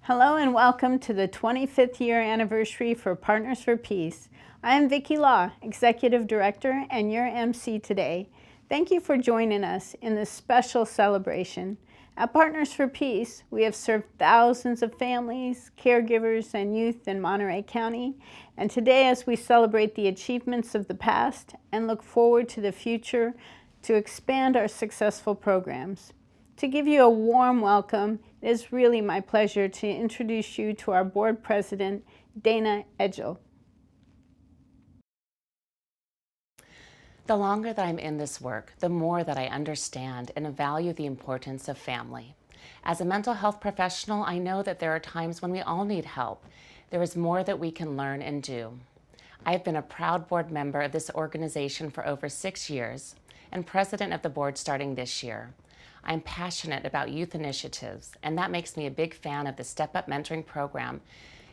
Hello and welcome to the 25th year anniversary for Partners for Peace. I am Vicki Law, Executive Director and your MC today. Thank you for joining us in this special celebration. At Partners for Peace, we have served thousands of families, caregivers, and youth in Monterey County. And today, as we celebrate the achievements of the past and look forward to the future, to expand our successful programs. To give you a warm welcome, it is really my pleasure to introduce you to our board president, Dana Edgell. The longer that I'm in this work, the more that I understand and value the importance of family. As a mental health professional, I know that there are times when we all need help. There is more that we can learn and do. I've been a proud board member of this organization for over 6 years and president of the board starting this year. I'm passionate about youth initiatives, and that makes me a big fan of the Step Up Mentoring Program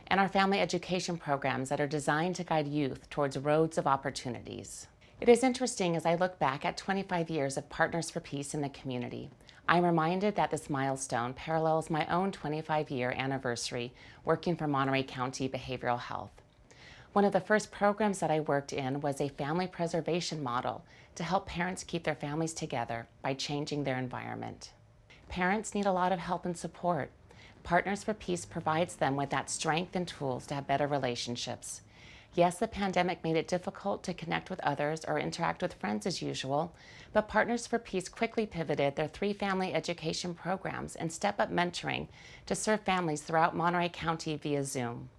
and our family education programs that are designed to guide youth towards roads of opportunities. It is interesting as I look back at 25 years of Partners for Peace in the community. I'm reminded that this milestone parallels my own 25-year anniversary working for Monterey County Behavioral Health. One of the first programs that I worked in was a family preservation model to help parents keep their families together by changing their environment. Parents need a lot of help and support. Partners for Peace provides them with that strength and tools to have better relationships. Yes, the pandemic made it difficult to connect with others or interact with friends as usual, but Partners for Peace quickly pivoted their 3 family education programs and step-up mentoring to serve families throughout Monterey County via Zoom.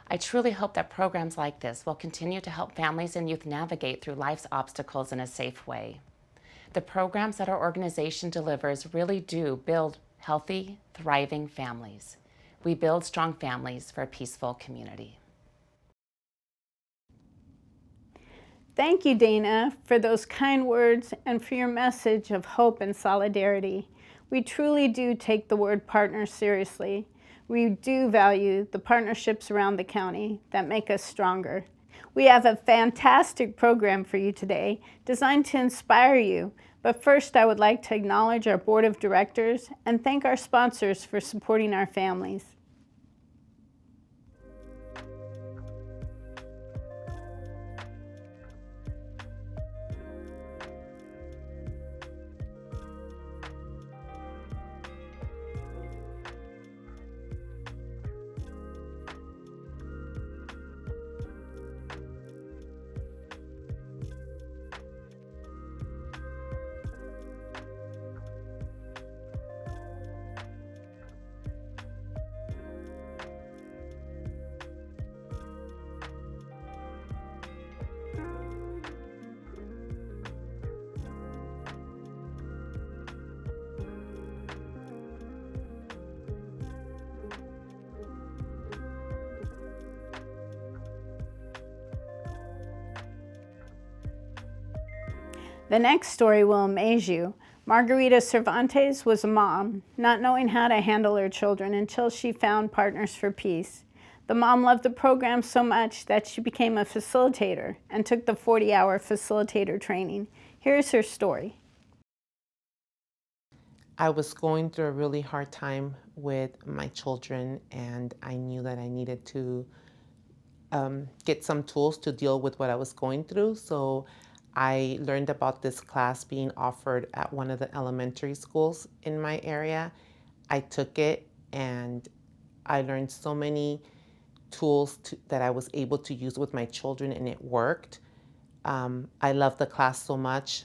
I truly hope that programs like this will continue to help families and youth navigate through life's obstacles in a safe way. The programs that our organization delivers really do build healthy, thriving families. We build strong families for a peaceful community. Thank you, Dana, for those kind words and for your message of hope and solidarity. We truly do take the word partner seriously. We do value the partnerships around the county that make us stronger. We have a fantastic program for you today designed to inspire you. But first, I would like to acknowledge our board of directors and thank our sponsors for supporting our families. The next story will amaze you. Margarita Cervantes was a mom, not knowing how to handle her children until she found Partners for Peace. The mom loved the program so much that she became a facilitator and took the 40-hour facilitator training. Here's her story. I was going through a really hard time with my children, and I knew that I needed to get some tools to deal with what I was going through. So I learned about this class being offered at one of the elementary schools in my area. I took it and I learned so many tools that I was able to use with my children, and it worked. I loved the class so much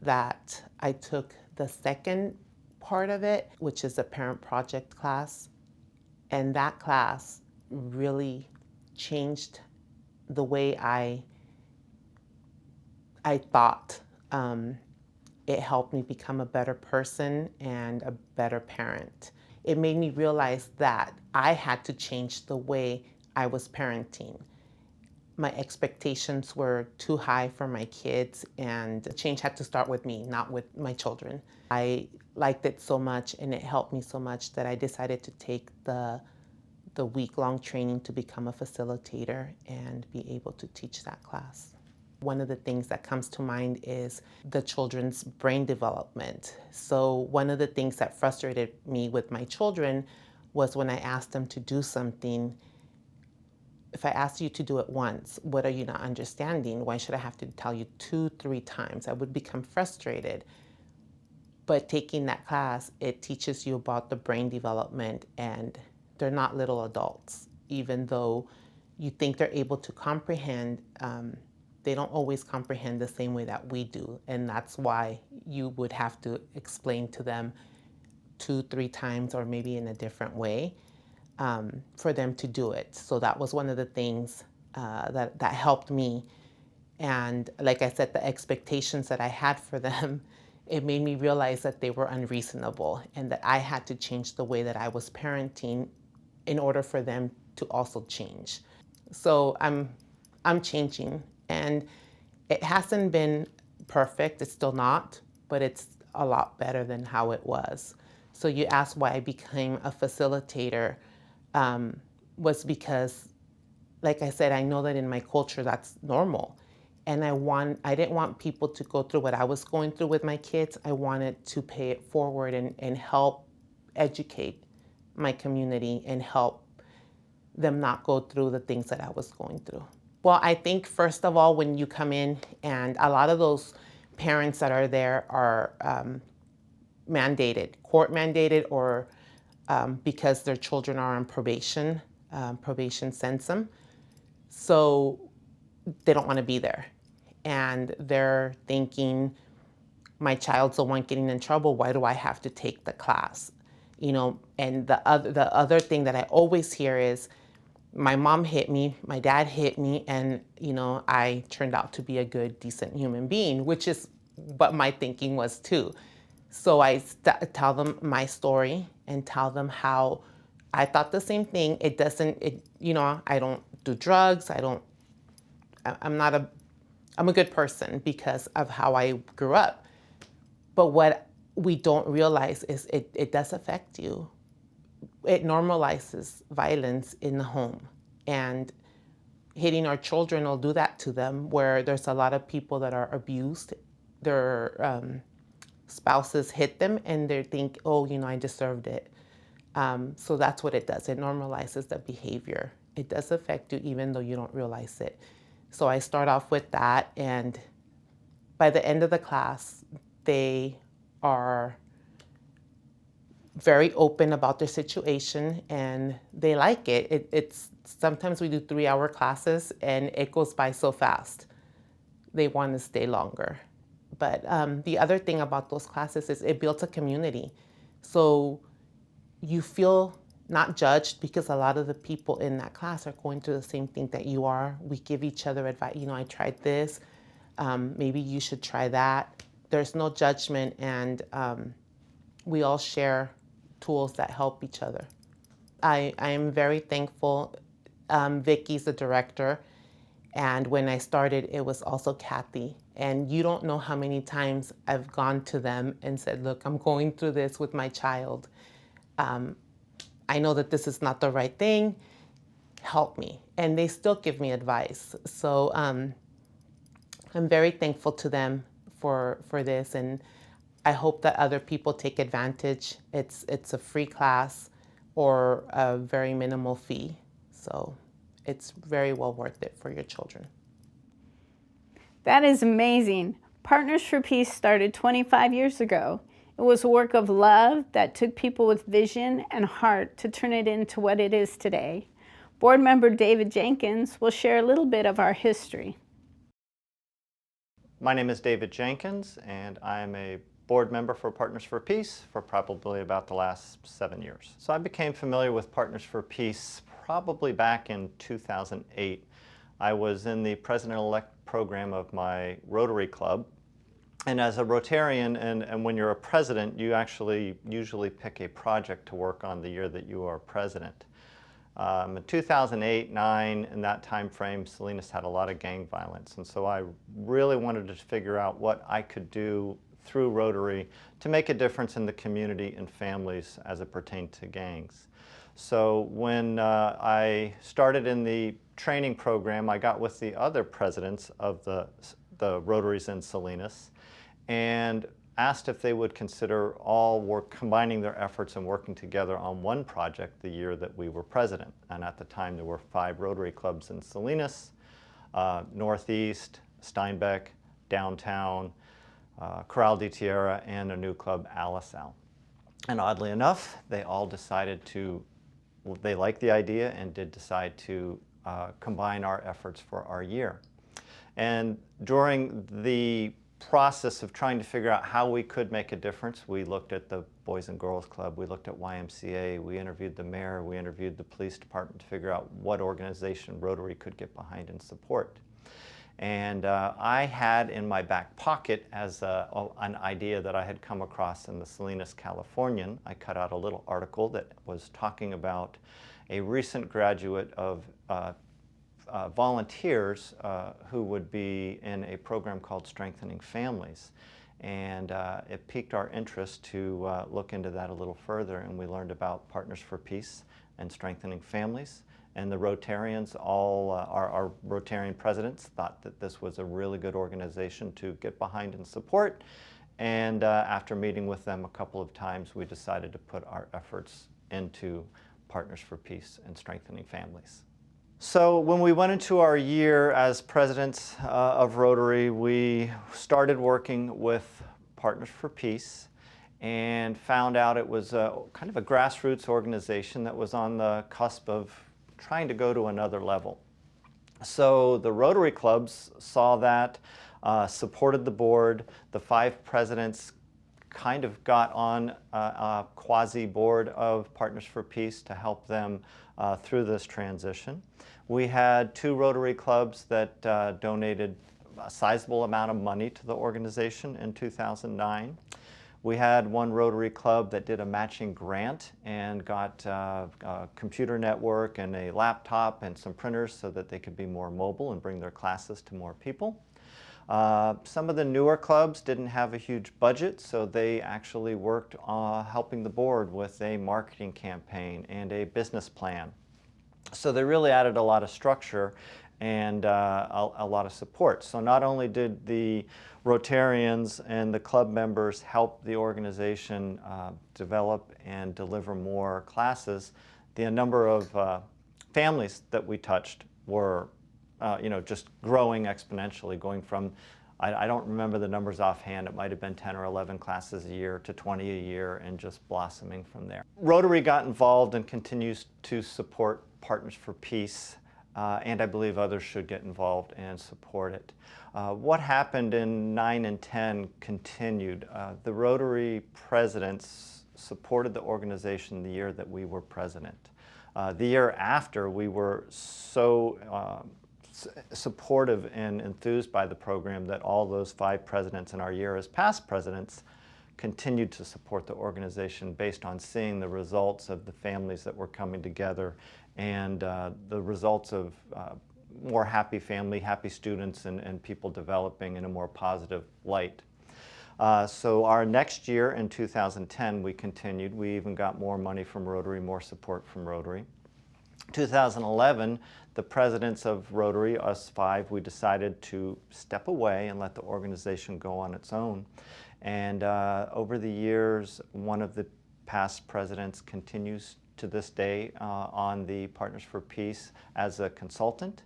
that I took the second part of it, which is a parent project class. And that class really changed the way I thought. It helped me become a better person and a better parent. It made me realize that I had to change the way I was parenting. My expectations were too high for my kids, and the change had to start with me, not with my children. I liked it so much and it helped me so much that I decided to take the week-long training to become a facilitator and be able to teach that class. One of the things that comes to mind is the children's brain development. So one of the things that frustrated me with my children was when I asked them to do something. If I asked you to do it once, what are you not understanding? Why should I have to tell you 2, 3 times? I would become frustrated. But taking that class, it teaches you about the brain development, and they're not little adults. Even though you think they're able to comprehend, they don't always comprehend the same way that we do. And that's why you would have to explain to them 2, 3 times, or maybe in a different way, for them to do it. So that was one of the things that helped me. And like I said, the expectations that I had for them, it made me realize that they were unreasonable and that I had to change the way that I was parenting in order for them to also change. So I'm changing, and it hasn't been perfect. It's still not, but it's a lot better than how it was. So you asked why I became a facilitator, was because, like I said, I know that in my culture that's normal. And I didn't want people to go through what I was going through with my kids. I wanted to pay it forward and help educate my community and help them not go through the things that I was going through. Well, I think first of all, when you come in, and a lot of those parents that are there are mandated, court mandated, or because their children are on probation, probation sends them. So they don't want to be there. And they're thinking, my child's the one getting in trouble, why do I have to take the class? You know, and the other thing that I always hear is, my mom hit me, my dad hit me, and you know, I turned out to be a good, decent human being, which is what my thinking was too. So I tell them my story and tell them how I thought the same thing. You know, I don't do drugs. I'm a good person because of how I grew up. But what we don't realize is it does affect you. It normalizes violence in the home, and hitting our children will do that to them, where there's a lot of people that are abused. Their spouses hit them and they think, oh, you know, I deserved it. So that's what it does. It normalizes the behavior. It does affect you even though you don't realize it. So I start off with that, and by the end of the class, they are very open about their situation and they like it. It's sometimes we do 3-hour classes and it goes by so fast. They want to stay longer. But the other thing about those classes is it builds a community. So you feel not judged, because a lot of the people in that class are going through the same thing that you are. We give each other advice. You know, I tried this. Maybe you should try that. There's no judgment, and we all share tools that help each other. I am very thankful. Vicky's the director, and when I started, it was also Kathy. And you don't know how many times I've gone to them and said, look, I'm going through this with my child. I know that this is not the right thing. Help me. And they still give me advice. So I'm very thankful to them for this. And I hope that other people take advantage. It's a free class or a very minimal fee. So it's very well worth it for your children. That is amazing. Partners for Peace started 25 years ago. It was a work of love that took people with vision and heart to turn it into what it is today. Board member David Jenkins will share a little bit of our history. My name is David Jenkins, and I am a board member for Partners for Peace for probably about the last 7 years. So I became familiar with Partners for Peace probably back in 2008. I was in the president-elect program of my Rotary Club. And as a Rotarian, and when you're a president, you actually usually pick a project to work on the year that you are president. In 2008, 9, in that time frame, Salinas had a lot of gang violence. And so I really wanted to figure out what I could do through Rotary to make a difference in the community and families as it pertained to gangs. So when I started in the training program, I got with the other presidents of the Rotaries in Salinas. And asked if they would consider combining their efforts and working together on one project the year that we were president. And at the time there were 5 Rotary clubs in Salinas, Northeast, Steinbeck, Downtown, Corral de Tierra, and a new club, Alisal. And oddly enough, they all decided they liked the idea and did decide to combine our efforts for our year. And during the process of trying to figure out how we could make a difference, we looked at the Boys and Girls Club, we looked at YMCA, we interviewed the mayor, we interviewed the police department to figure out what organization Rotary could get behind and support. And I had in my back pocket as an idea that I had come across in the Salinas Californian. I cut out a little article that was talking about a recent graduate of volunteers who would be in a program called Strengthening Families. And it piqued our interest to look into that a little further, and we learned about Partners for Peace and Strengthening Families. And the Rotarians, our Rotarian presidents, thought that this was a really good organization to get behind and support. And after meeting with them a couple of times, we decided to put our efforts into Partners for Peace and Strengthening Families. So when we went into our year as presidents of Rotary, we started working with Partners for Peace and found out it was kind of a grassroots organization that was on the cusp of trying to go to another level. So the Rotary clubs saw that, supported the board. The 5 presidents kind of got on a quasi-board of Partners for Peace to help them through this transition. We had 2 Rotary clubs that donated a sizable amount of money to the organization in 2009. We had 1 Rotary club that did a matching grant and got a computer network and a laptop and some printers so that they could be more mobile and bring their classes to more people. Some of the newer clubs didn't have a huge budget, so they actually worked helping the board with a marketing campaign and a business plan. So they really added a lot of structure and a lot of support. So not only did the Rotarians and the club members help the organization develop and deliver more classes, the number of families that we touched were just growing exponentially, going from, I don't remember the numbers offhand, it might have been 10 or 11 classes a year to 20 a year and just blossoming from there. Rotary got involved and continues to support Partners for Peace, and I believe others should get involved and support it. What happened in 9 and 10 continued. The Rotary presidents supported the organization the year that we were president. The year after, we were so supportive and enthused by the program that all those 5 presidents in our year as past presidents continued to support the organization based on seeing the results of the families that were coming together and the results of more happy family, happy students, and people developing in a more positive light. So our next year in 2010, we continued. We even got more money from Rotary, more support from Rotary. 2011, the presidents of Rotary, us 5, we decided to step away and let the organization go on its own. And over the years, one of the past presidents continues to this day on the Partners for Peace as a consultant.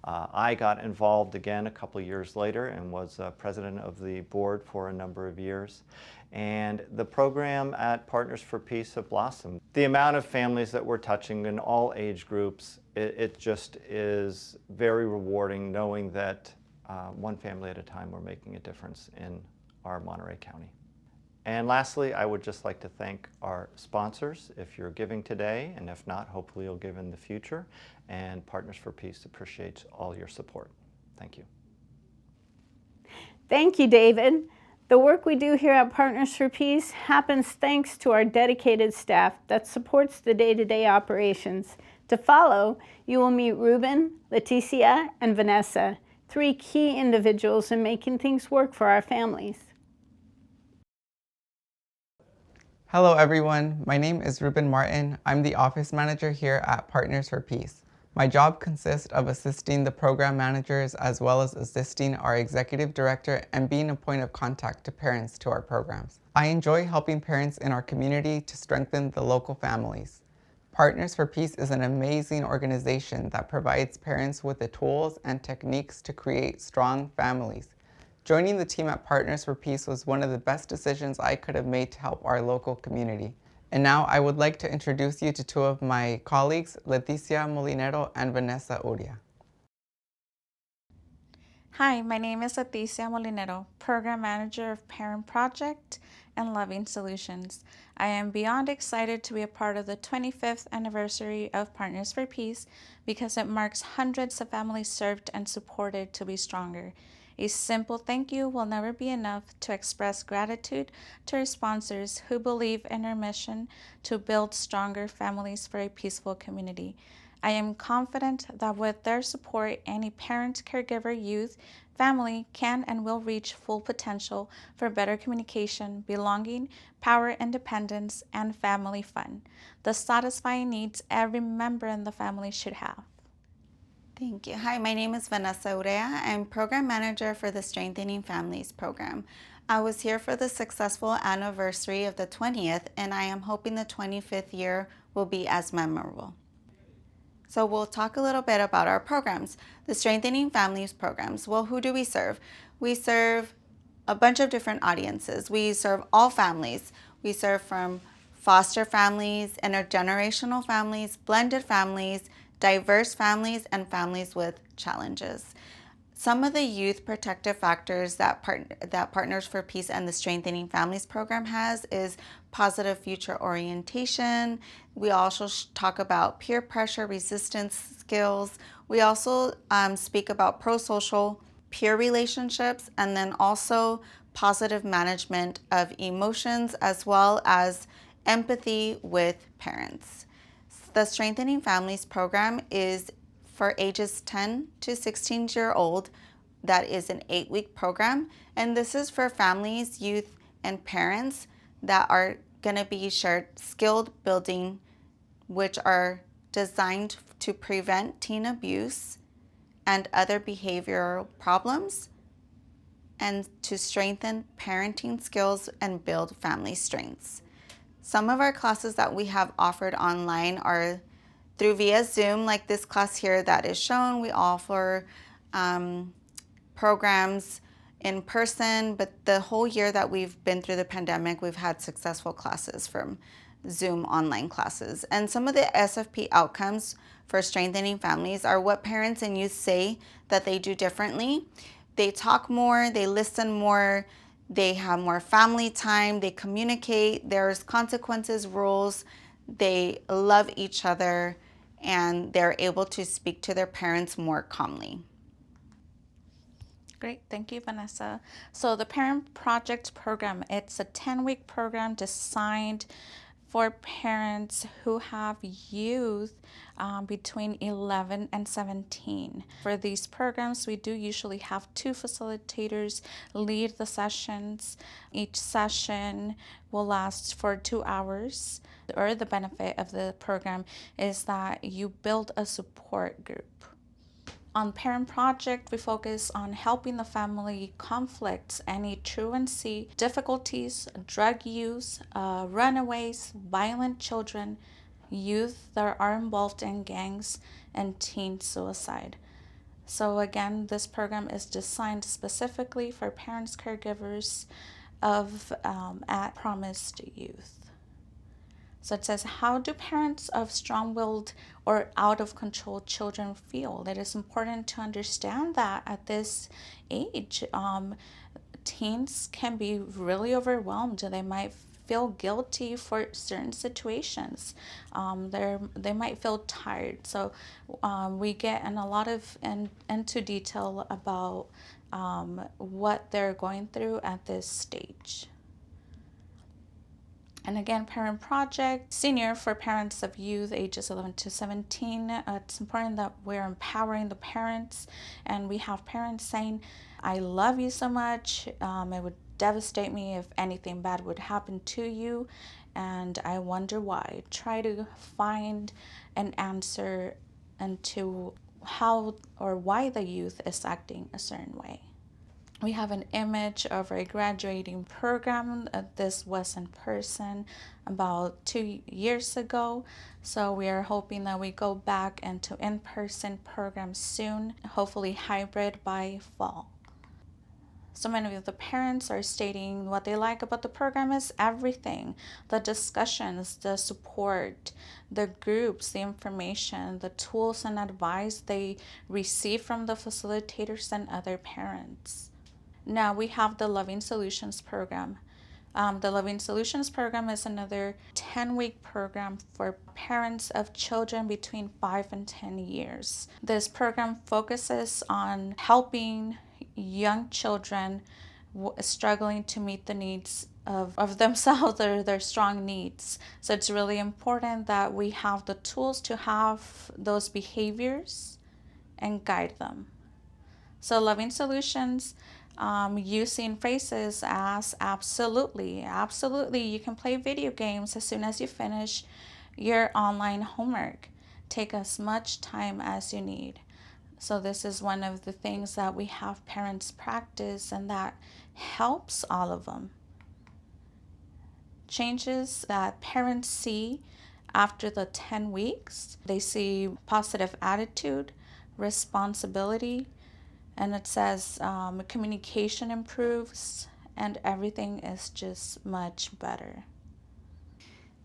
I got involved again a couple years later and was president of the board for a number of years. And the program at Partners for Peace have blossomed. The amount of families that we're touching in all age groups, it just is very rewarding knowing that one family at a time we're making a difference in our Monterey County. And lastly, I would just like to thank our sponsors. If you're giving today, and if not, hopefully you'll give in the future. And Partners for Peace appreciates all your support. Thank you. Thank you, David. The work we do here at Partners for Peace happens thanks to our dedicated staff that supports the day-to-day operations. To follow, you will meet Ruben, Leticia, and Vanessa, 3 key individuals in making things work for our families. Hello everyone, my name is Ruben Martin. I'm the office manager here at Partners for Peace. My job consists of assisting the program managers as well as assisting our executive director and being a point of contact to parents to our programs. I enjoy helping parents in our community to strengthen the local families. Partners for Peace is an amazing organization that provides parents with the tools and techniques to create strong families. Joining the team at Partners for Peace was one of the best decisions I could have made to help our local community. And now I would like to introduce you to two of my colleagues, Leticia Molinero and Vanessa Uria. Hi, my name is Leticia Molinero, Program Manager of Parent Project and Loving Solutions. I am beyond excited to be a part of the 25th anniversary of Partners for Peace because it marks hundreds of families served and supported to be stronger. A simple thank you will never be enough to express gratitude to our sponsors who believe in our mission to build stronger families for a peaceful community. I am confident that with their support, any parent, caregiver, youth, family can and will reach full potential for better communication, belonging, power, independence, and family fun, the satisfying needs every member in the family should have. Thank you. Hi, my name is Vanessa Urea. I'm Program Manager for the Strengthening Families program. I was here for the successful anniversary of the 20th, and I am hoping the 25th year will be as memorable. So we'll talk a little bit about our programs. The Strengthening Families programs. Well, who do we serve? We serve a bunch of different audiences. We serve all families. We serve from foster families, intergenerational families, blended families, diverse families, and families with challenges. Some of the youth protective factors that Partners for Peace and the Strengthening Families program has is positive future orientation. We also talk about peer pressure resistance skills. We also speak about pro-social peer relationships, and then also positive management of emotions as well as empathy with parents. The Strengthening Families program is for ages 10 to 16-year-old. That is an 8-week program, and this is for families, youth, and parents that are going to be shared skilled building, which are designed to prevent teen abuse and other behavioral problems, and to strengthen parenting skills and build family strengths. Some of our classes that we have offered online are through via Zoom, like this class here that is shown. We offer programs in person, but the whole year that we've been through the pandemic, we've had successful classes from Zoom online classes. And some of the SFP outcomes for strengthening families are what parents and youth say that they do differently. They talk more, they listen more, they have more family time, they communicate, there's consequences, rules, they love each other, and they're able to speak to their parents more calmly. Great, thank you, Vanessa. So the Parent Project program, it's a 10-week program designed for parents who have youth between 11 and 17. For these programs, we do usually have 2 facilitators lead the sessions. Each session will last for 2 hours. Or the benefit of the program is that you build a support group. On Parent Project, we focus on helping the family conflicts, any truancy, difficulties, drug use, runaways, violent children, youth that are involved in gangs, and teen suicide. So again, this program is designed specifically for parents, caregivers of at-promised youth. So it says, how do parents of strong-willed or out-of-control children feel? It is important to understand that at this age, teens can be really overwhelmed. They might feel guilty for certain situations. They might feel tired. So we get in a lot of into detail about what they're going through at this stage. And again, Parent Project, senior for parents of youth ages 11 to 17. It's important that we're empowering the parents, and we have parents saying, I love you so much. It would devastate me if anything bad would happen to you, and I wonder why. Try to find an answer into how or why the youth is acting a certain way. We have an image of a graduating program. This was in person about 2 years ago. So we are hoping that we go back into in-person programs soon, hopefully hybrid by fall. So many of the parents are stating what they like about the program is everything. The discussions, the support, the groups, the information, the tools and advice they receive from the facilitators and other parents. Now we have the Loving Solutions program. The Loving Solutions program is another 10-week program for parents of children between 5 and 10 years. This program focuses on helping young children struggling to meet the needs of themselves or their strong needs. So it's really important that we have the tools to have those behaviors and guide them. So Loving Solutions, using phrases as absolutely, you can play video games as soon as you finish your online homework. Take as much time as you need. So this is one of the things that we have parents practice, and that helps all of them. Changes that parents see after the 10 weeks, they see positive attitude, responsibility, and it says communication improves and everything is just much better.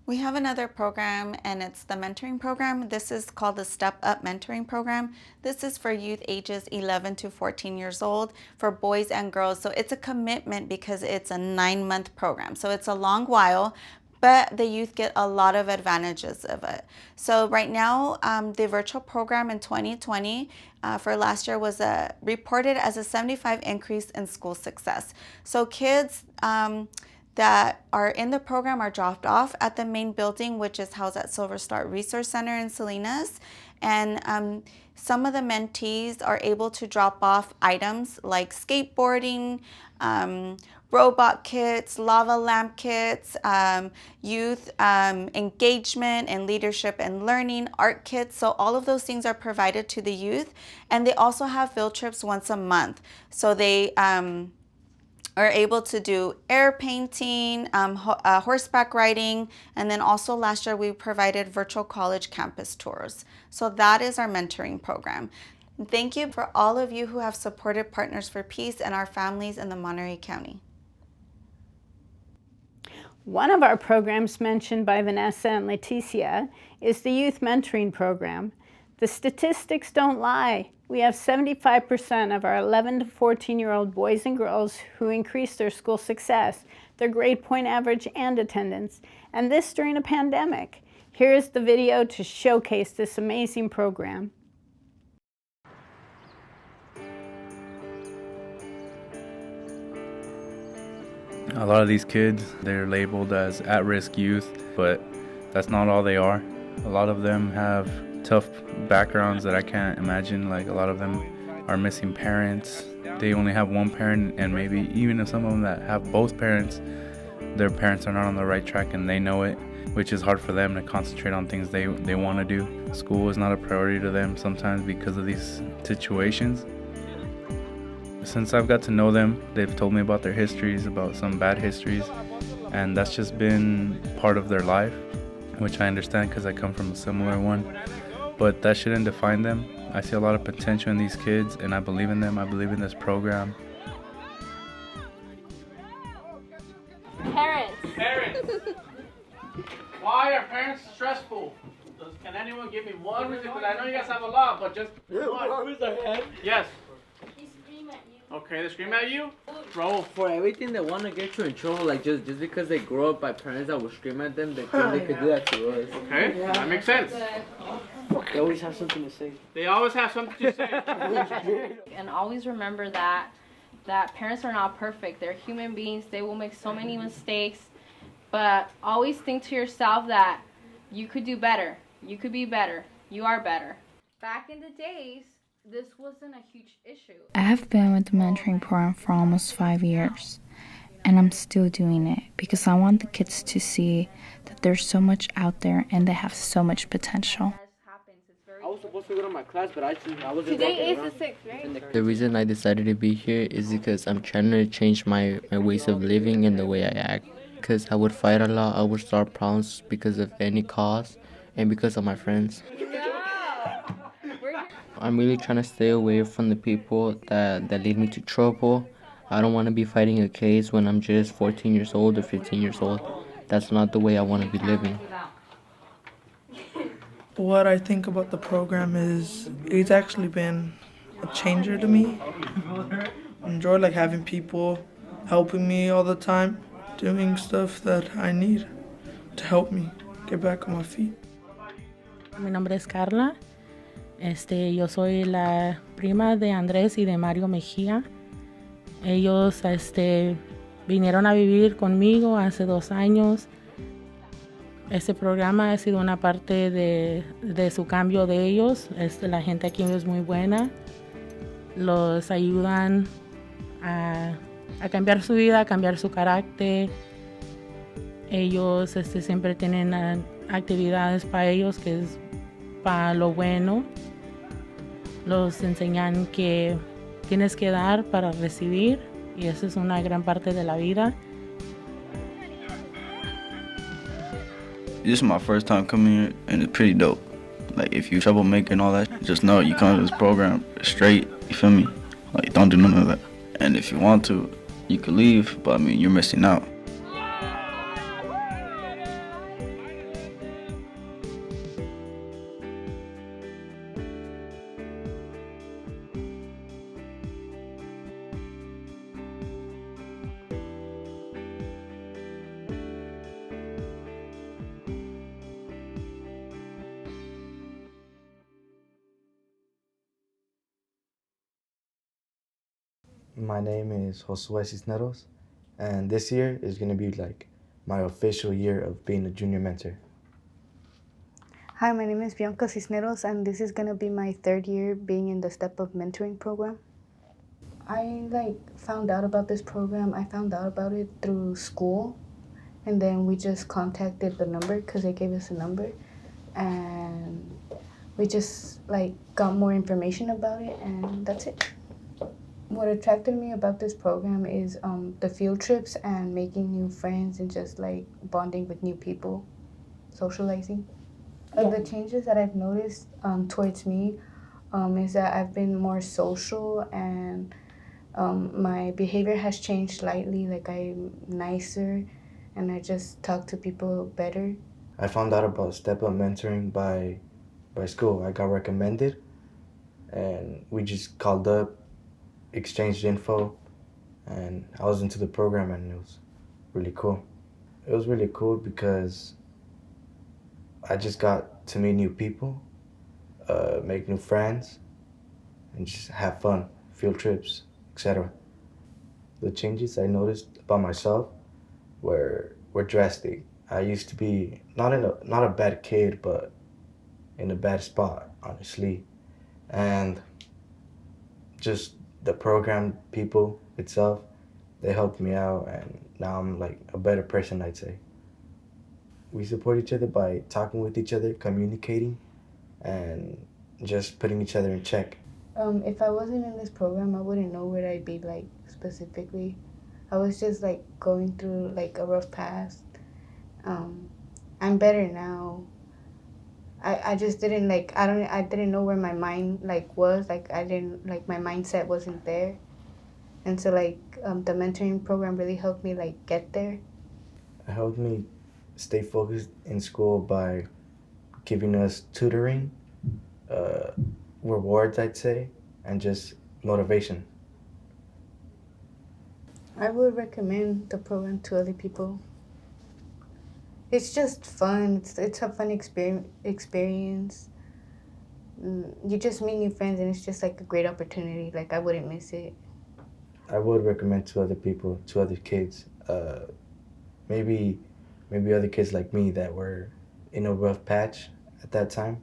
We have another program, and it's the mentoring program. This is called the Step Up Mentoring Program. This is for youth ages 11 to 14 years old, for boys and girls. So it's a commitment because it's a 9-month program. So it's a long while, but the youth get a lot of advantages of it. So right now, the virtual program in 2020 for last year was reported as a 75% increase in school success. So kids that are in the program are dropped off at the main building, which is housed at Silver Star Resource Center in Salinas. And some of the mentees are able to drop off items like skateboarding, robot kits, lava lamp kits, youth engagement and leadership and learning, art kits. So all of those things are provided to the youth. And they also have field trips once a month. So they are able to do air painting, horseback riding, and then also last year we provided virtual college campus tours. So that is our mentoring program. Thank you for all of you who have supported Partners for Peace and our families in the Monterey County. One of our programs mentioned by Vanessa and Leticia is the Youth Mentoring Program. The statistics don't lie. We have 75% of our 11 to 14-year-old boys and girls who increased their school success, their grade point average, and attendance, and this during a pandemic. Here is the video to showcase this amazing program. A lot of these kids, they're labeled as at-risk youth, but that's not all they are. A lot of them have tough backgrounds that I can't imagine. Like, a lot of them are missing parents. They only have one parent, and maybe even if some of them that have both parents, their parents are not on the right track and they know it, which is hard for them to concentrate on things they want to do. School is not a priority to them sometimes because of these situations. Since I've got to know them, they've told me about their histories, about some bad histories, and that's just been part of their life, which I understand because I come from a similar one. But that shouldn't define them. I see a lot of potential in these kids, and I believe in them. I believe in this program. Parents, why are parents stressful? Can anyone give me one reason? Because I know you guys have a lot, but just one. Yes. Okay, they scream at you? Bro. For everything they want to get you in trouble, like just because they grow up by parents that will scream at them, they think they could do that to us. Okay, that makes sense. They always have something to say. They always have something to say. And always remember that parents are not perfect. They're human beings. They will make so many mistakes. But always think to yourself that you could do better. You could be better. You are better. Back in the days, this wasn't a huge issue. I have been with the mentoring program for almost 5 years, and I'm still doing it because I want the kids to see that there's so much out there and they have so much potential. supposed to go to my class, but I was just Today walking is the around. 6th, right? The reason I decided to be here is because I'm trying to change my ways of living and the way I act. Because I would fight a lot, I would start problems because of any cause and because of my friends. I'm really trying to stay away from the people that lead me to trouble. I don't want to be fighting a case when I'm just 14 years old or 15 years old. That's not the way I want to be living. What I think about the program is it's actually been a changer to me. I enjoy like having people helping me all the time, doing stuff that I need to help me get back on my feet. Mi nombre es Carla. Yo soy la prima de Andrés y de Mario Mejía. Ellos vinieron a vivir conmigo hace 2 años. Este programa ha sido una parte de su cambio de ellos. La gente aquí es muy buena. Los ayudan a cambiar su vida, a cambiar su carácter. Ellos siempre tienen actividades para ellos que es para lo bueno. Los enseñan que tienes que dar para recibir y eso es una gran parte de la vida. This is my first time coming here, and it's pretty dope. Like, if you troublemaker and all that, just know you come to this program straight, you feel me? Like, don't do none of that. And if you want to, you could leave, but I mean, you're missing out. My name is Josué Cisneros, and this year is going to be like my official year of being a junior mentor. Hi, my name is Bianca Cisneros, and this is going to be my 3rd year being in the Step Up Mentoring program. I found out about this program. I found out about it through school, and then we just contacted the number because they gave us a number, and we just got more information about it, and that's it. What attracted me about this program is the field trips and making new friends and just bonding with new people, socializing. The changes that I've noticed towards me is that I've been more social and my behavior has changed slightly. I'm nicer and I just talk to people better. I found out about Step Up Mentoring by school. I got recommended, and we just called up, exchanged info, and I was into the program, and it was really cool. It was really cool because I just got to meet new people, make new friends, and just have fun, field trips, etc. The changes I noticed about myself were drastic. I used to be not a bad kid, but in a bad spot, honestly, and just the program people itself, they helped me out, and now I'm a better person, I'd say. We support each other by talking with each other, communicating, and just putting each other in check. If I wasn't in this program, I wouldn't know where I'd be specifically. I was just going through a rough past. I'm better now. I just didn't I didn't know where my mind was. I didn't my mindset wasn't there. And so the mentoring program really helped me get there. It helped me stay focused in school by giving us tutoring, rewards, I'd say, and just motivation. I would recommend the program to other people. It's just fun. It's a fun experience. You just meet new friends, and it's just a great opportunity. I wouldn't miss it. I would recommend to other people, to other kids, maybe other kids like me that were in a rough patch at that time,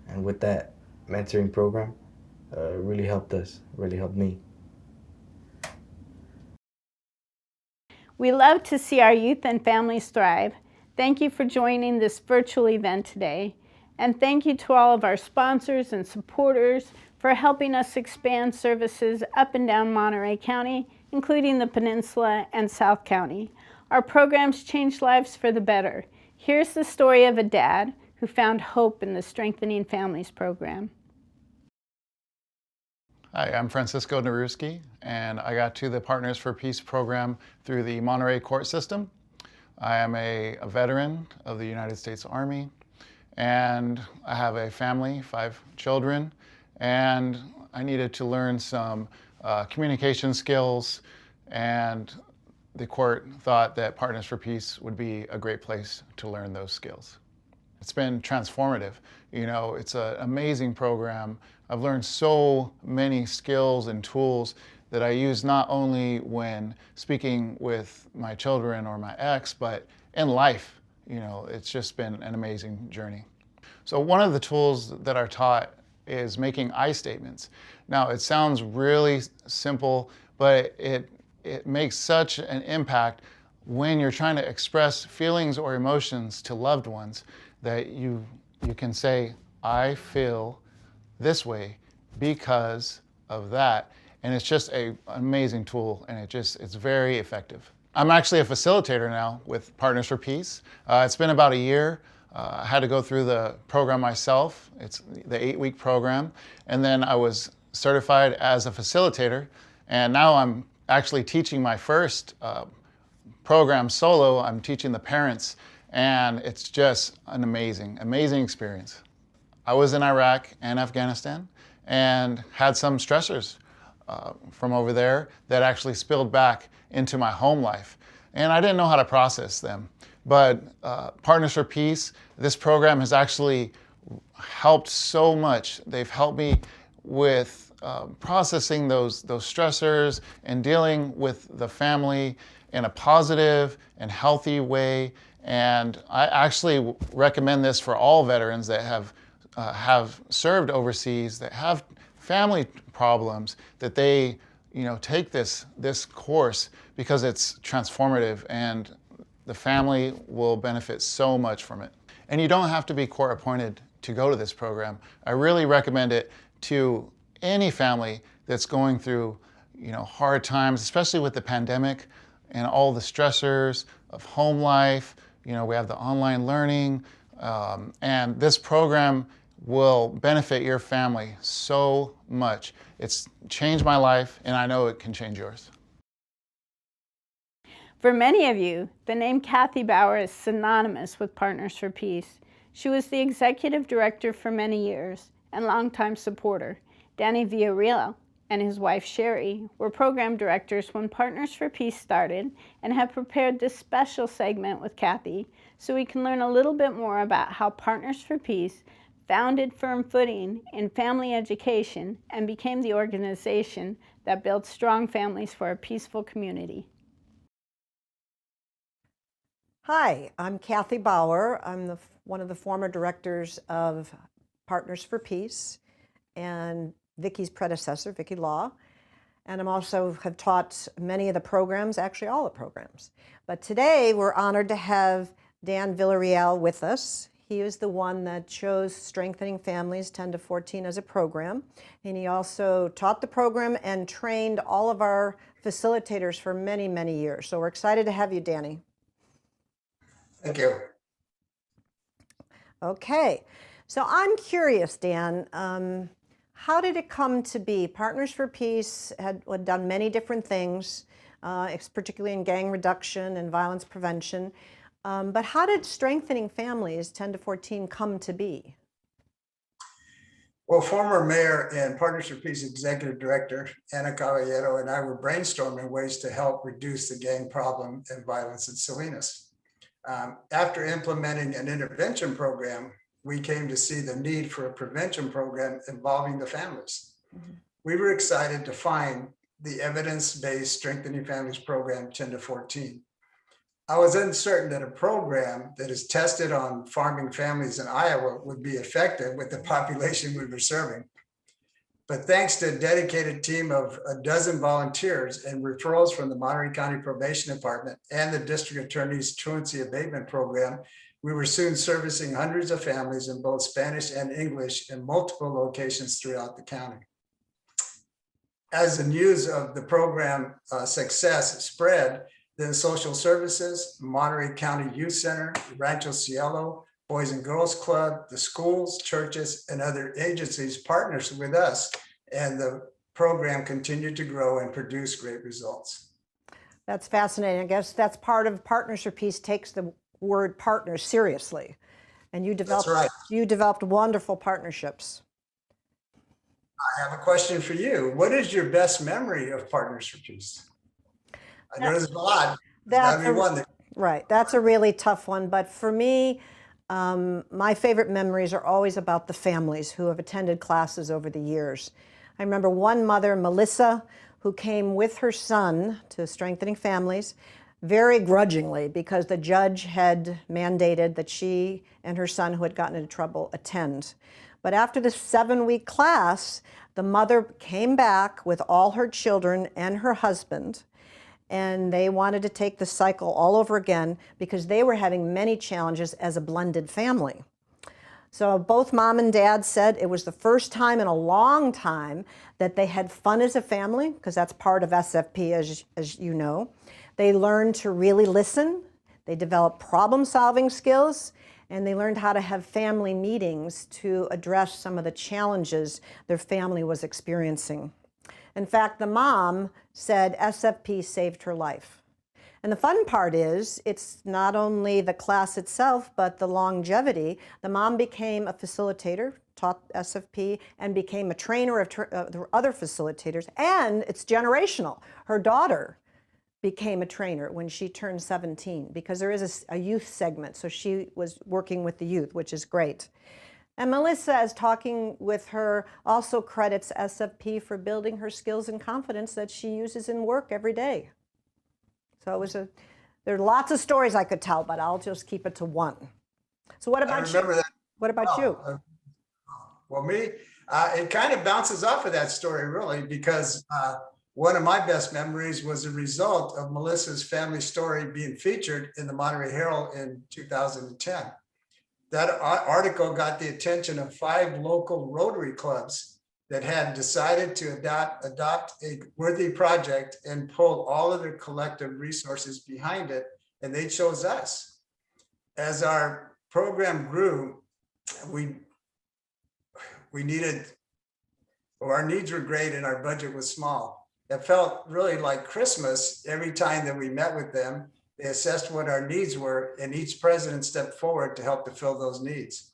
and with that mentoring program, really helped us, really helped me. We love to see our youth and families thrive. Thank you for joining this virtual event today. And thank you to all of our sponsors and supporters for helping us expand services up and down Monterey County, including the Peninsula and South County. Our programs change lives for the better. Here's the story of a dad who found hope in the Strengthening Families program. Hi, I'm Francisco Naruski, and I got to the Partners for Peace program through the Monterey court system. I am a veteran of the United States Army, and I have a family, 5 children, and I needed to learn some communication skills, and the court thought that Partners for Peace would be a great place to learn those skills. It's been transformative. You know, it's an amazing program. I've learned so many skills and tools that I use not only when speaking with my children or my ex, but in life. You know, it's just been an amazing journey. So one of the tools that are taught is making I statements. Now, it sounds really simple, but it makes such an impact when you're trying to express feelings or emotions to loved ones that you can say, I feel this way because of that. And it's just an amazing tool, and it's very effective. I'm actually a facilitator now with Partners for Peace. It's been about a year. I had to go through the program myself. It's the 8-week program. And then I was certified as a facilitator. And now I'm actually teaching my first program solo. I'm teaching the parents. And it's just an amazing experience. I was in Iraq and Afghanistan and had some stressors from over there that actually spilled back into my home life. And I didn't know how to process them. But Partners for Peace, this program has actually helped so much. They've helped me with processing those stressors and dealing with the family in a positive and healthy way. And I actually recommend this for all veterans that have served overseas, that have family problems, that they take this course, because it's transformative and the family will benefit so much from it. And you don't have to be court appointed to go to this program. I really recommend it to any family that's going through hard times, especially with the pandemic and all the stressors of home life. We have the online learning, and this program will benefit your family so much. It's changed my life, and I know it can change yours. For many of you, the name Kathy Bauer is synonymous with Partners for Peace. She was the executive director for many years and longtime supporter. Danny Villarreal and his wife Sherry were program directors when Partners for Peace started, and have prepared this special segment with Kathy so we can learn a little bit more about how Partners for Peace founded firm footing in family education and became the organization that built strong families for a peaceful community. Hi, I'm Kathy Bauer. I'm one of the former directors of Partners for Peace and Vicky's predecessor, Vicky Law. And I'm also have taught many of the programs, actually all the programs. But today we're honored to have Dan Villarreal with us. He is the one that chose Strengthening Families 10 to 14 as a program. And he also taught the program and trained all of our facilitators for many, many years. So we're excited to have you, Danny. Thank you. Okay, so I'm curious, Dan, how did it come to be? Partners for Peace had done many different things, particularly in gang reduction and violence prevention. But how did Strengthening Families 10 to 14 come to be? Well, former mayor and Partners for Peace executive director Ana Caballero and I were brainstorming ways to help reduce the gang problem and violence in Salinas. After implementing an intervention program, we came to see the need for a prevention program involving the families. Mm-hmm. We were excited to find the evidence-based Strengthening Families program 10 to 14. I was uncertain that a program that is tested on farming families in Iowa would be effective with the population we were serving. But thanks to a dedicated team of a dozen volunteers and referrals from the Monterey County Probation Department and the District Attorney's Truancy Abatement Program, We were soon servicing hundreds of families in both Spanish and English in multiple locations throughout the county. As the news of the program success spread, then social services, Monterey County Youth Center, Rancho Cielo, Boys and Girls Club, the schools, churches, and other agencies partners with us, and the program continued to grow and produce great results. That's fascinating. I guess that's part of Partners for Peace takes the word partners seriously. And you developed wonderful partnerships. I have a question for you. What is your best memory of Partners for Peace? I know there's a lot. Right, that's a really tough one. But for me, my favorite memories are always about the families who have attended classes over the years. I remember one mother, Melissa, who came with her son to Strengthening Families, very grudgingly, because the judge had mandated that she and her son, who had gotten into trouble, attend. But after the 7-week class, the mother came back with all her children and her husband, and they wanted to take the cycle all over again because they were having many challenges as a blended family. So both mom and dad said it was the first time in a long time that they had fun as a family, because that's part of SFP, as you know. They learned to really listen. They developed problem-solving skills, and they learned how to have family meetings to address some of the challenges their family was experiencing. In fact, the mom said SFP saved her life. And the fun part is, it's not only the class itself, but the longevity. The mom became a facilitator, taught SFP, and became a trainer of the other facilitators, and it's generational. Her daughter became a trainer when she turned 17, because there is a youth segment, so she was working with the youth, which is great. And Melissa, as talking with her, also credits SFP for building her skills and confidence that she uses in work every day. So it was there are lots of stories I could tell, but I'll just keep it to one. So what about you? What about you? Well, me, it kind of bounces off of that story, really, because one of my best memories was a result of Melissa's family story being featured in the Monterey Herald in 2010. That article got the attention of 5 local Rotary clubs that had decided to adopt a worthy project and pull all of their collective resources behind it, and they chose us. As our program grew, our needs were great and our budget was small. It felt really like Christmas every time that we met with them. They assessed what our needs were, and each president stepped forward to help to fill those needs.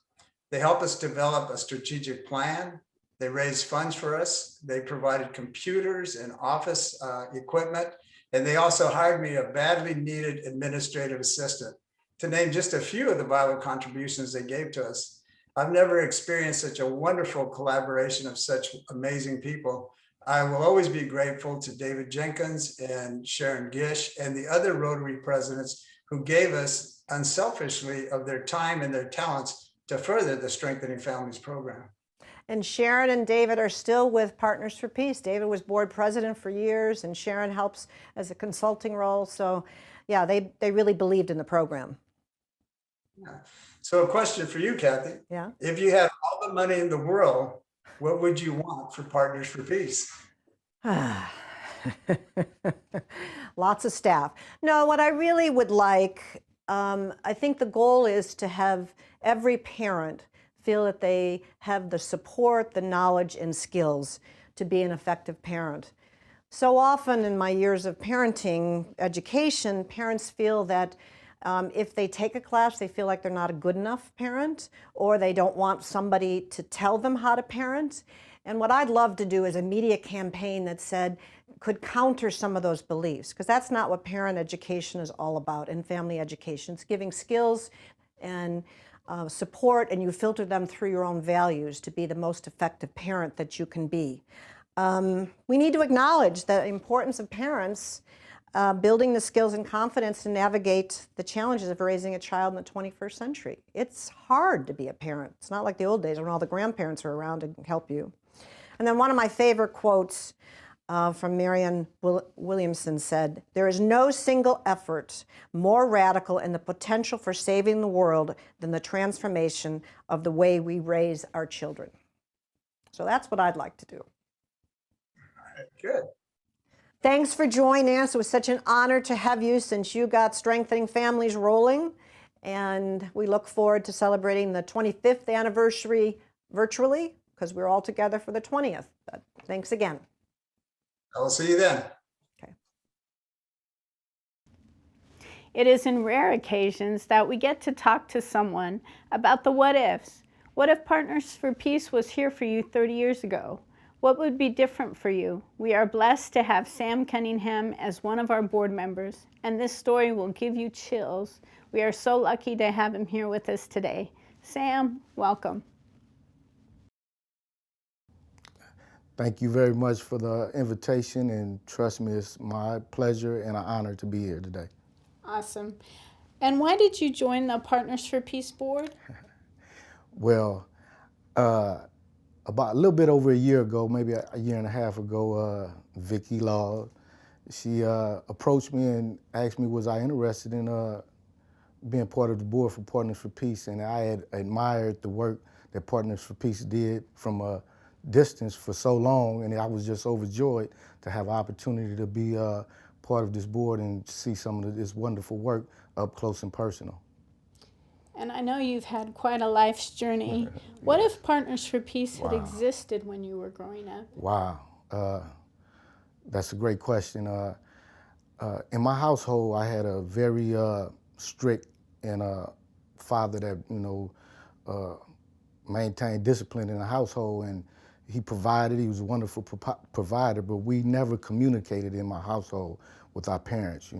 They helped us develop a strategic plan. They raised funds for us. They provided computers and office equipment. And they also hired me a badly needed administrative assistant, to name just a few of the vital contributions they gave to us. I've never experienced such a wonderful collaboration of such amazing people. I will always be grateful to David Jenkins and Sharon Gish and the other Rotary presidents who gave us unselfishly of their time and their talents to further the Strengthening Families program. And Sharon and David are still with Partners for Peace. David was board president for years, and Sharon helps as a consulting role. So yeah, they really believed in the program. Yeah. So a question for you, Kathy. Yeah. If you had all the money in the world, what would you want for Partners for Peace? Lots of staff. No, what I really would like, I think the goal is to have every parent feel that they have the support, the knowledge, and skills to be an effective parent. So often in my years of parenting education, parents feel that if they take a class, they feel like they're not a good enough parent, or they don't want somebody to tell them how to parent. And what I'd love to do is a media campaign that could counter some of those beliefs, because that's not what parent education is all about, and family education. It's giving skills and support, and you filter them through your own values to be the most effective parent that you can be. We need to acknowledge the importance of parents building the skills and confidence to navigate the challenges of raising a child in the 21st century. It's hard to be a parent. It's not like the old days when all the grandparents are around to help you. And then one of my favorite quotes from Marianne Williamson said, "There is no single effort more radical in the potential for saving the world than the transformation of the way we raise our children." So that's what I'd like to do. Good. Thanks for joining us. It was such an honor to have you since you got Strengthening Families rolling. And we look forward to celebrating the 25th anniversary virtually because we're all together for the 20th. But thanks again. I'll see you then. It is in rare occasions that we get to talk to someone about the what ifs. What if Partners for Peace was here for you 30 years ago? What would be different for you? We are blessed to have Sam Cunningham as one of our board members, and this story will give you chills. We are so lucky to have him here with us today. Sam, welcome. Thank you very much for the invitation, and trust me, it's my pleasure and an honor to be here today. Awesome. And why did you join the Partners for Peace board? Well, about a little bit over a year ago, maybe a year and a half ago, Vicki Law, she approached me and asked me was I interested in being part of the board for Partners for Peace, and I had admired the work that Partners for Peace did from a distance for so long, and I was just overjoyed to have an opportunity to be part of this board and see some of this wonderful work up close and personal. And I know you've had quite a life's journey. What if Partners for Peace had Wow. existed when you were growing up? Wow, that's a great question. In my household, I had a very strict and father that maintained discipline in the household, and he provided. He was a wonderful provider, but we never communicated in my household with our parents,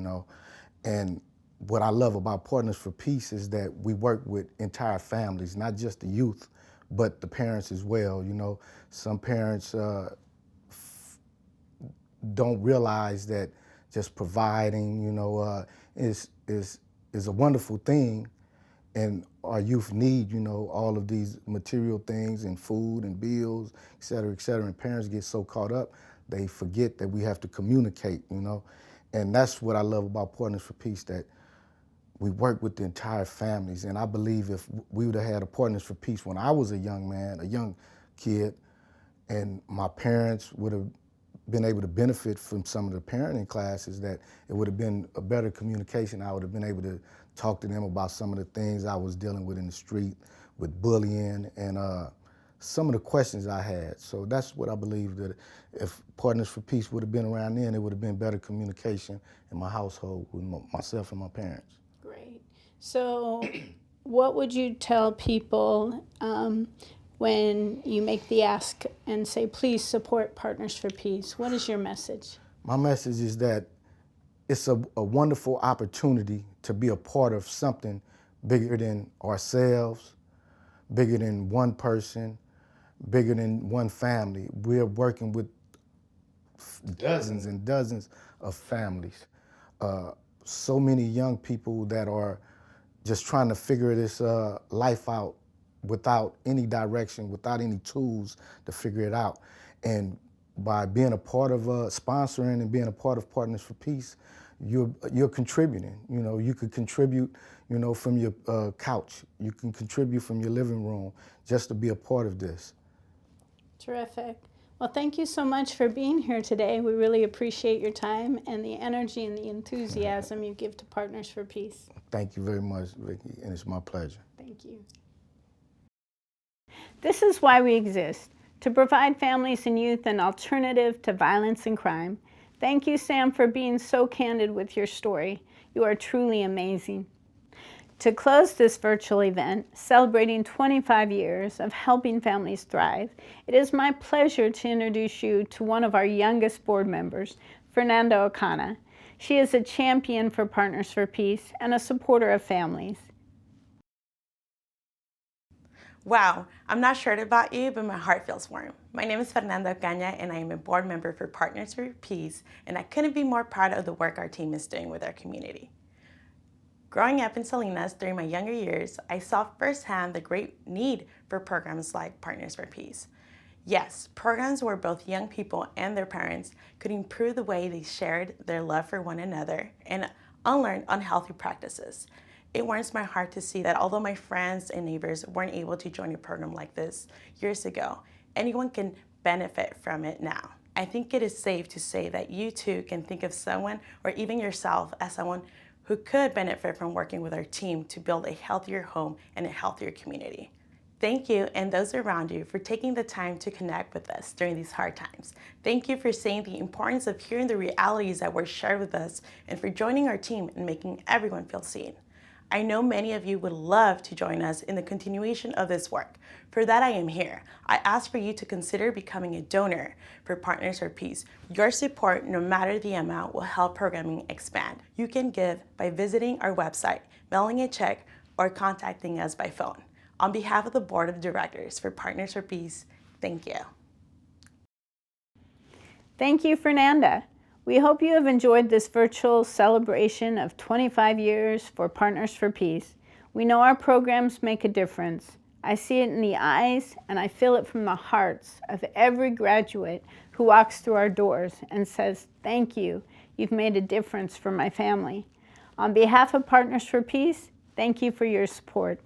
And what I love about Partners for Peace is that we work with entire families, not just the youth, but the parents as well. Some parents don't realize that just providing, is a wonderful thing, and our youth need, all of these material things and food and bills, et cetera, et cetera. And parents get so caught up, they forget that we have to communicate, And that's what I love about Partners for Peace, that we work with the entire families. And I believe if we would have had a Partners for Peace when I was a young man, a young kid, and my parents would have been able to benefit from some of the parenting classes, that it would have been a better communication. I would have been able to talk to them about some of the things I was dealing with in the street, with bullying, and some of the questions I had. So that's what I believe, that if Partners for Peace would have been around then, it would have been better communication in my household with myself and my parents. Great. So what would you tell people when you make the ask and say, please support Partners for Peace? What is your message? My message is that it's a wonderful opportunity to be a part of something bigger than ourselves, bigger than one person, bigger than one family. We're working with dozens and dozens of families. So many young people that are just trying to figure this life out without any direction, without any tools to figure it out. And by being a part of sponsoring and being a part of Partners for Peace, you're contributing. You could contribute, from your couch. You can contribute from your living room just to be a part of this. Terrific. Well, thank you so much for being here today. We really appreciate your time and the energy and the enthusiasm you give to Partners for Peace. Thank you very much, Vicki, and it's my pleasure. Thank you. This is why we exist, to provide families and youth an alternative to violence and crime. Thank you, Sam, for being so candid with your story. You are truly amazing. To close this virtual event, celebrating 25 years of helping families thrive, it is my pleasure to introduce you to one of our youngest board members, Fernanda Ocana. She is a champion for Partners for Peace and a supporter of families. Wow, I'm not sure about you, but my heart feels warm. My name is Fernanda Ocana, and I am a board member for Partners for Peace, and I couldn't be more proud of the work our team is doing with our community. Growing up in Salinas during my younger years, I saw firsthand the great need for programs like Partners for Peace. Yes, programs where both young people and their parents could improve the way they shared their love for one another and unlearn unhealthy practices. It warms my heart to see that although my friends and neighbors weren't able to join a program like this years ago, anyone can benefit from it now. I think it is safe to say that you too can think of someone or even yourself as someone who could benefit from working with our team to build a healthier home and a healthier community. Thank you and those around you for taking the time to connect with us during these hard times. Thank you for seeing the importance of hearing the realities that were shared with us and for joining our team and making everyone feel seen. I know many of you would love to join us in the continuation of this work. For that, I am here. I ask for you to consider becoming a donor for Partners for Peace. Your support, no matter the amount, will help programming expand. You can give by visiting our website, mailing a check, or contacting us by phone. On behalf of the Board of Directors for Partners for Peace, thank you. Thank you, Fernanda. We hope you have enjoyed this virtual celebration of 25 years for Partners for Peace. We know our programs make a difference. I see it in the eyes and I feel it from the hearts of every graduate who walks through our doors and says, "Thank you, you've made a difference for my family." On behalf of Partners for Peace, thank you for your support.